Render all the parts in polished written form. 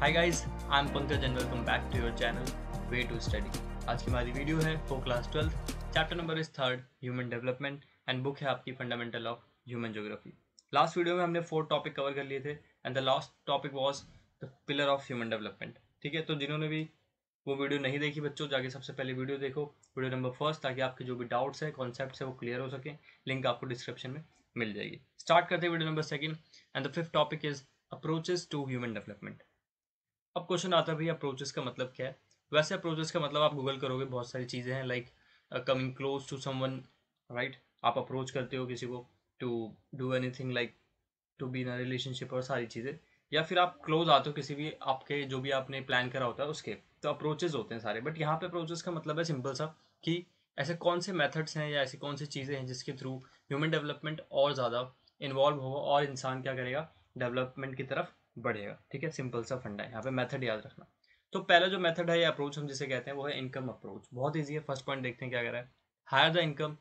Hi guys, I am Pankaj and welcome back to your channel way to study. आज की हमारी video है for class 12। Chapter number is 3 human development and book है आपकी fundamental of human geography. Last video में हमने 4 topic cover कर लिए थे and the last topic was the pillar of human development. ठीक है, तो जिन्होंने भी वो वीडियो नहीं देखी बच्चों, जाके सबसे पहले वीडियो देखो, वीडियो नंबर 1, ताकि आपके जो भी डाउट्स है, कॉन्सेप्ट्स है, वो क्लियर हो सके। लिंक आपको डिस्क्रिप्शन में मिल जाएगी। स्टार्ट करते हैं video number 2 and the 5th topic is approaches to human development. अब क्वेश्चन आता है भाई अप्रोचेस का मतलब क्या है। वैसे अप्रोचेस का मतलब आप गूगल करोगे बहुत सारी चीज़ें हैं, like coming close to someone, right. आप अप्रोच करते हो किसी को to do anything, like to be in a relationship और सारी चीज़ें, या फिर आप क्लोज आते हो किसी भी आपके जो भी आपने प्लान करा होता है उसके, तो अप्रोचेस होते हैं सारे। बट यहाँ पे अप्रोचेस का मतलब है सिंपल सा कि ऐसे कौन से मेथड्स हैं या ऐसी कौन सी चीज़ें हैं जिसके थ्रू ह्यूमन डेवलपमेंट और ज़्यादा इन्वॉल्व होगा और इंसान क्या करेगा, डेवलपमेंट की तरफ बढ़ेगा। ठीक है, सिंपल सा फंडा है, यहाँ पे मेथड याद रखना। तो पहला जो मेथड है या अप्रोच हम जिसे कहते हैं वो है इनकम अप्रोच। बहुत ईजी है। फर्स्ट पॉइंट देखते हैं क्या कह रहा है। Higher the income,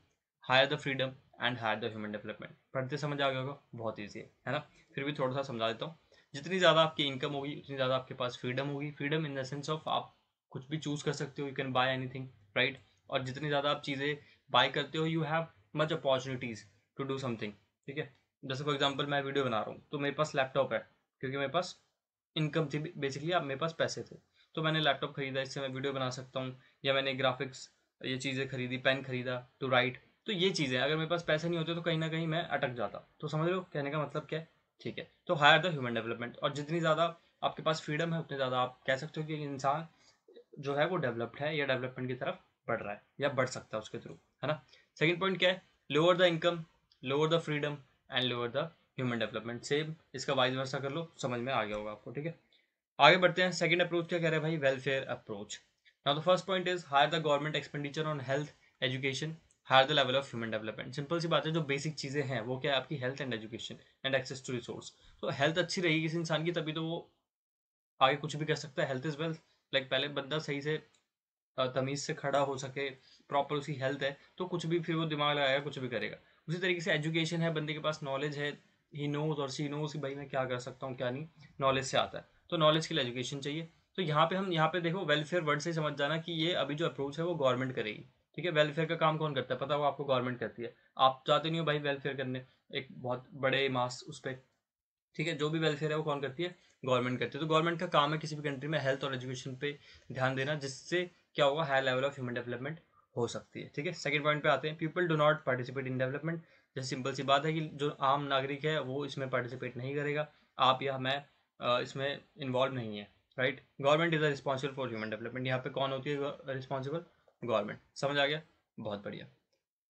higher the freedom and higher the human development. पढ़ते समझ आ गया होगा, बहुत ईजी है ना। फिर भी थोड़ा सा समझा देता हूँ। जितनी ज़्यादा आपकी इनकम होगी उतनी ज़्यादा आपके पास फ्रीडम होगी। Freedom in the sense of आप कुछ भी चूज कर सकते हो, you can buy anything, right. और जितनी ज़्यादा आप चीज़ें बाय करते हो, you have much opportunities to do something. ठीक है, जैसे फॉर एग्जाम्पल मैं वीडियो बना रहा हूँ तो मेरे पास लैपटॉप है, क्योंकि मेरे पास इनकम थी बेसिकली। आप मेरे पास पैसे थे तो मैंने लैपटॉप खरीदा, इससे मैं वीडियो बना सकता हूँ। या मैंने ग्राफिक्स ये चीज़ें खरीदी, पेन खरीदा टू राइट। तो ये चीज़ें अगर मेरे पास पैसे नहीं होते तो कहीं ना कहीं मैं अटक जाता। तो समझ रहे हो कहने का मतलब क्या है। ठीक है, तो हायर द ह्यूमन डेवलपमेंट। और जितनी ज़्यादा आपके पास फ्रीडम है उतनी ज़्यादा आप कह सकते हो कि इंसान जो है वो डेवलप्ड है या डेवलपमेंट की तरफ बढ़ रहा है या बढ़ सकता है उसके थ्रू, है ना। सेकंड पॉइंट क्या है, lower the income, lower the freedom and lower the human development. Same इसका वाइस वर्सा कर लो, समझ में आ गया होगा आपको। ठीक है, आगे बढ़ते हैं। सेकंड अप्रोच क्या कह रहा है भाई, welfare approach. Now the first point is higher the government expenditure on health education, higher the level of human development. Simple सी बात है, जो बेसिक चीज़ें हैं वो क्या है आपकी, health and education and access to resource. तो हेल्थ अच्छी रहेगी किसी इंसान की तभी तो वो आगे कुछ भी कर सकता है। Health is wealth. लाइक पहले बंदा सही से तमीज से खड़ा हो सके, प्रॉपर उसकी हेल्थ है तो कुछ भी फिर वो दिमाग लगाएगा, कुछ भी करेगा। उसी तरीके से एजुकेशन है, बंदे के पास नॉलेज है, ही नोज और सी नोज कि भाई मैं क्या कर सकता हूँ क्या नहीं, नॉलेज से आता है। तो नॉलेज के लिए एजुकेशन चाहिए। तो यहाँ पे देखो वेलफेयर वर्ड से समझ जाना कि ये अभी जो अप्रोच है वो गवर्नमेंट करेगी। ठीक है, वेलफेयर का काम कौन करता है पता हो आपको, गवर्नमेंट करती है। आप चाहते नहीं हो भाई वेलफेयर करने एक बहुत बड़े मास उस पर। ठीक है, जो भी वेलफेयर है वो कौन करती है, गवर्नमेंट करती है। तो गवर्नमेंट का काम है किसी भी कंट्री में हेल्थ और एजुकेशन पे ध्यान देना, जिससे क्या होगा, high level of human development हो सकती है। ठीक है, सेकंड पॉइंट पे आते हैं, people do not participate in development. जैसे सिंपल सी बात है कि जो आम नागरिक है वो इसमें पार्टिसिपेट नहीं करेगा, आप या मैं इसमें इन्वॉल्व नहीं है, right. Government is responsible for human development. यहाँ पे कौन होती है रिस्पॉन्सिबल, गवर्नमेंट। समझ आ गया, बहुत बढ़िया।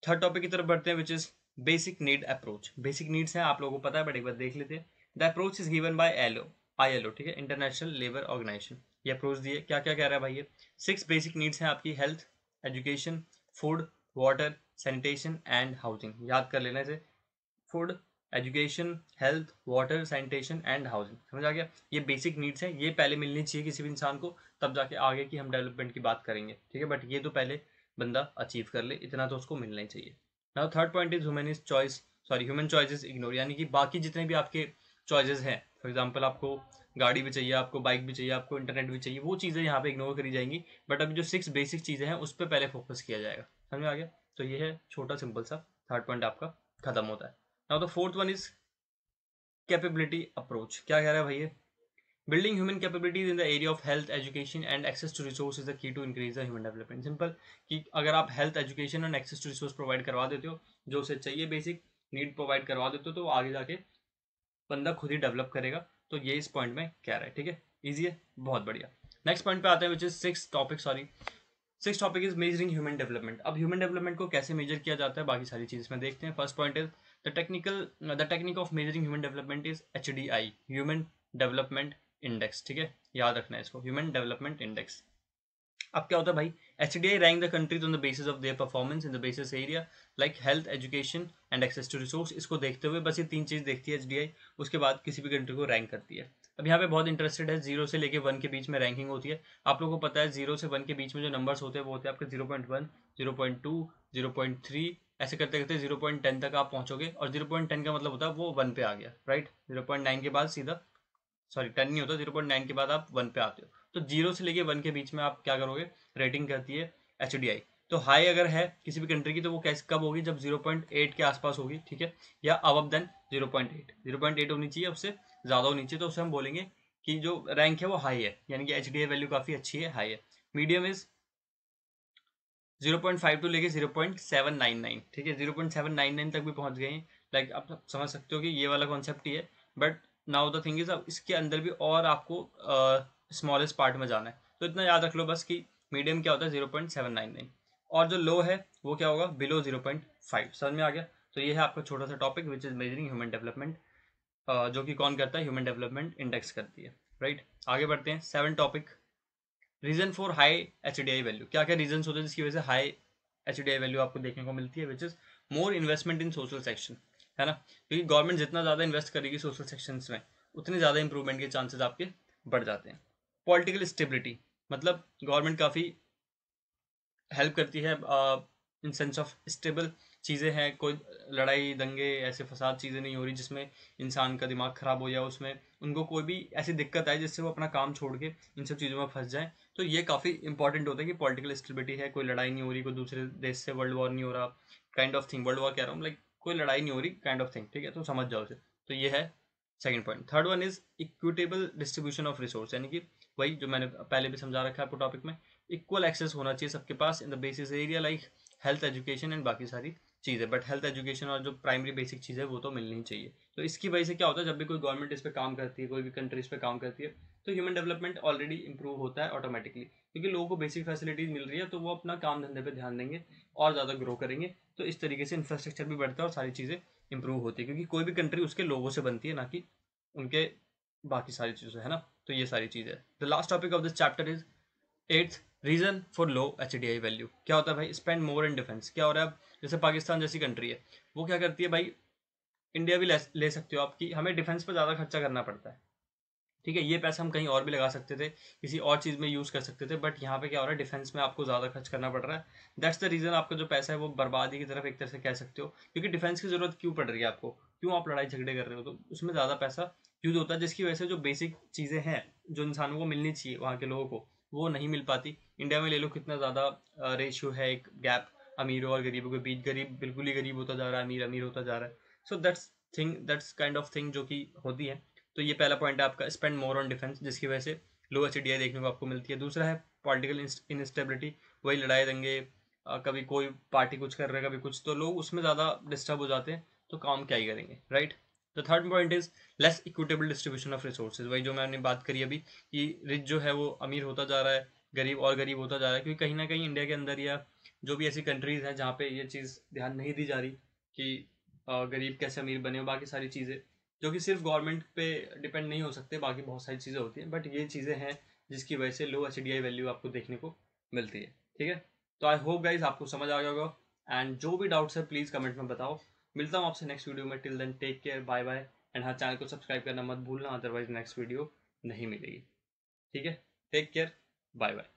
थर्ड टॉपिक की तरफ बढ़ते हैं, which is basic need approach. Basic needs हैं आप लोगों को पता है, बट एक बार देख लेते हैं। The approach is given by ILO, ILO, ठीक है, इंटरनेशनल लेबर ऑर्गेनाइजेशन। ये अप्रोच दिए, क्या क्या कह रहा है भाई ये। 6 बेसिक नीड्स हैं आपकी, health, education, food, water, sanitation and housing. याद कर लेना इसे, food, education, health, water, sanitation and housing. समझ आ गया, ये बेसिक नीड्स हैं, ये पहले मिलनी चाहिए किसी भी इंसान को, तब जाके आगे की हम डेवलपमेंट की बात करेंगे। ठीक है, बट ये तो पहले बंदा अचीव कर ले, इतना तो उसको मिलना ही चाहिए। Now third point is human is choice, sorry human choice is ignore. यानी कि बाकी जितने भी आपके चॉइसेस हैं, फॉर एग्जाम्पल आपको गाड़ी भी चाहिए, आपको बाइक भी चाहिए, आपको इंटरनेट भी चाहिए, वो चीज़ें यहाँ पे इग्नोर करी जाएंगी। बट अभी जो 6 बेसिक चीज़ें हैं उस पर पहले फोकस किया जाएगा। समझ में आ गया, तो ये है छोटा सिंपल सा थर्ड पॉइंट आपका खत्म होता है। Now the fourth one is capability approach. क्या कह रहा है भैया, building human capabilities in the area of health education and access to resource is the key to increase the human development. Simple कि अगर आप health education and access to resource provide करवा देते हो, जो उसे चाहिए बेसिक नीड प्रोवाइड करवा देते हो, तो आगे जाके बंदा खुद ही डेवलप करेगा। तो ये इस पॉइंट में कह रहा है। ठीक है, ईजी है, बहुत बढ़िया। नेक्स्ट पॉइंट पे आते हैं, which is six topic is measuring human development. अब ह्यूमन डेवलपमेंट को कैसे मेजर किया जाता है, बाकी सारी चीज इसमें देखते हैं। First point is the technique of measuring human development is HDI, human development index. ठीक है, याद रखना है इसको, ह्यूमन डेवलपमेंट इंडेक्स। अब क्या होता है भाई, HDI rank the countries on the basis of their performance in the basis area like health, education and access to resource. इसको देखते हुए बस ये 3 चीज देखती है HDI, उसके बाद किसी भी कंट्री को रैंक करती है। अब यहाँ पे बहुत इंटरेस्टेड है, 0 से लेके 1 के बीच में रैंकिंग होती है। आप लोगों को पता है 0 से 1 के बीच में जो नंबर्स होते हैं वो होते हैं आपके 0.1, 0.2, 0.3, ऐसे करते करते 0.10 तक आप पहुंचोगे। और 0.10 का मतलब होता है वो 1 पे आ गया, राइट। 0.9 के बाद सीधा सॉरी 10 नहीं होता, 0.9 के बाद आप 1 पे आते हो। तो 0 से लेके 1 के बीच में आप क्या करोगे, रेटिंग करती है HDI। तो हाई अगर है किसी भी कंट्री की तो वो कैसे कब होगी, जब 0.8 के आसपास होगी, ठीक है, या अबव देन 0.8 होनी चाहिए, उससे ज़्यादा होनी चाहिए, तो उसे हम बोलेंगे कि जो रैंक है वो हाई है, यानी कि HDI वैल्यू काफ़ी अच्छी है, हाई है। मीडियम इज 0.5 टू लेके 0.799, ठीक है, 0.799 तक भी पहुंच गए हैं। लाइक आप समझ सकते हो कि ये वाला कॉन्सेप्ट ही है, but now the thing is अब इसके अंदर भी और आपको स्मॉलेस्ट पार्ट में जाना है। तो इतना याद रख लो बस कि मीडियम क्या होता है 0.799, और जो लो है वो क्या होगा, बिलो 0.5। समझ में आ गया। तो ये है आपका छोटा सा topic which is measuring human development, जो कि कौन करता है, ह्यूमन डेवलपमेंट इंडेक्स करती है, राइट। आगे बढ़ते हैं, 7 topic, reason for high HDI value. क्या क्या रीजन होते हैं जिसकी वजह से हाई HDI वैल्यू आपको देखने को मिलती है, which is more investment in social section, है ना, क्योंकि गवर्नमेंट जितना ज़्यादा इन्वेस्ट करेगी सोशल सेक्शंस में उतने ज़्यादा इंप्रूवमेंट के चांसेस आपके बढ़ जाते हैं। पॉलिटिकल स्टेबिलिटी, मतलब गवर्नमेंट काफ़ी हेल्प करती है इन सेंस ऑफ स्टेबल चीज़ें हैं, कोई लड़ाई दंगे ऐसे फसाद चीज़ें नहीं हो रही जिसमें इंसान का दिमाग ख़राब हो जाए, उसमें उनको कोई भी ऐसी दिक्कत आए जिससे वो अपना काम छोड़ के इन सब चीज़ों में फंस जाए। तो ये काफ़ी इंपॉर्टेंट होता है कि पॉलिटिकल स्टेबिलिटी है, कोई लड़ाई नहीं हो रही, कोई दूसरे देश से वर्ल्ड वॉर नहीं हो रहा, kind of thing, world war कह रहा हूँ, लाइक कोई लड़ाई नहीं हो रही, काइंड ऑफ थिंग, ठीक है, तो समझ जाओ उसे। तो ये है second point. Third one is equitable distribution of resource, यानी कि वही जो मैंने पहले भी समझा रखा है आपको टॉपिक में, इक्वल एक्सेस होना चाहिए सबके पास in the basis area, like health education and बाकी सारी चीज़ें। बट हेल्थ एजुकेशन और जो प्राइमरी बेसिक चीज़ है वो तो मिलनी ही चाहिए। तो इसकी वजह से क्या होता है, जब भी कोई गवर्नमेंट इस पर काम करती है, कोई भी कंट्री इस पर काम करती है, तो ह्यूमन डेवलपमेंट ऑलरेडी इंप्रूव होता है ऑटोमेटिकली, क्योंकि लोगों को बेसिक फैसिलिटीज मिल रही है, तो वो अपना काम धंधे पर ध्यान देंगे और ज़्यादा ग्रो करेंगे। तो इस तरीके से इंफ्रास्ट्रक्चर भी बढ़ता है और सारी चीज़ें इंप्रूव होती है, क्योंकि कोई भी कंट्री उसके लोगों से बनती है, ना कि उनके बाकी सारी चीज़ें, है ना। तो ये सारी चीज़ें। The last topic of this chapter is 8th, reason for low HDI value. क्या होता है भाई, स्पेंड मोर इन डिफेंस। क्या हो रहा है अब, जैसे पाकिस्तान जैसी कंट्री है, वो क्या करती है भाई, इंडिया भी ले सकते हो आपकी, हमें डिफेंस पर ज़्यादा खर्चा करना पड़ता है, ठीक है, ये पैसा हम कहीं और भी लगा सकते थे, किसी और चीज़ में यूज़ कर सकते थे, बट यहाँ पे क्या हो रहा है, डिफेंस में आपको ज़्यादा खर्च करना पड़ रहा है। दैट्स द रीज़न आपका जो पैसा है वो बर्बादी की तरफ एक तरह से कह सकते हो, क्योंकि डिफेंस की ज़रूरत क्यों पड़ रही है आपको, क्यों आप लड़ाई झगड़े कर रहे हो, तो उसमें ज़्यादा पैसा यूज होता है, जिसकी वजह से जो बेसिक चीज़ें हैं जो इंसानों को मिलनी चाहिए वहाँ के लोगों को, वो नहीं मिल पाती। इंडिया में ले लो कितना ज़्यादा रेशियो है, एक गैप अमीरों और गरीबों के बीच, गरीब बिल्कुल ही गरीब होता जा रहा है, अमीर अमीर होता जा रहा है। So that's kind of thing जो कि होती है। तो ये पहला पॉइंट है आपका, स्पेंड मोर ऑन डिफेंस, जिसकी वजह से लो HDI देखने को आपको मिलती है। दूसरा है पॉलिटिकल इनस्टेबिलिटी, वही लड़ाई दंगे, कभी कोई पार्टी कुछ कर रहा है, कभी कुछ, तो लोग उसमें ज़्यादा डिस्टर्ब हो जाते हैं, तो काम क्या ही करेंगे, right. The third point is less equitable distribution of resources, वही जो मैंने बात करी अभी कि रिच जो है वो अमीर होता जा रहा है, गरीब और गरीब होता जा रहा है, क्योंकि कहीं ना कहीं इंडिया के अंदर या जो भी ऐसी कंट्रीज हैं जहाँ पे ये चीज़ ध्यान नहीं दी जा रही कि गरीब कैसे अमीर बने, बाकी सारी चीज़ें जो कि सिर्फ गवर्नमेंट पे डिपेंड नहीं हो सकते, बाकी बहुत सारी चीज़ें होती हैं, बट ये चीज़ें हैं जिसकी वजह से लो HDI वैल्यू आपको देखने को मिलती है, ठीक है। तो आई होप गाइज आपको समझ आ गया होगा, एंड जो भी डाउट्स है प्लीज़ कमेंट में बताओ। मिलता हूँ आपसे नेक्स्ट वीडियो में, till then take care, bye bye, and हाँ चैनल को सब्सक्राइब करना मत भूलना, अदरवाइज नेक्स्ट वीडियो नहीं मिलेगी, ठीक है। Take care, bye bye.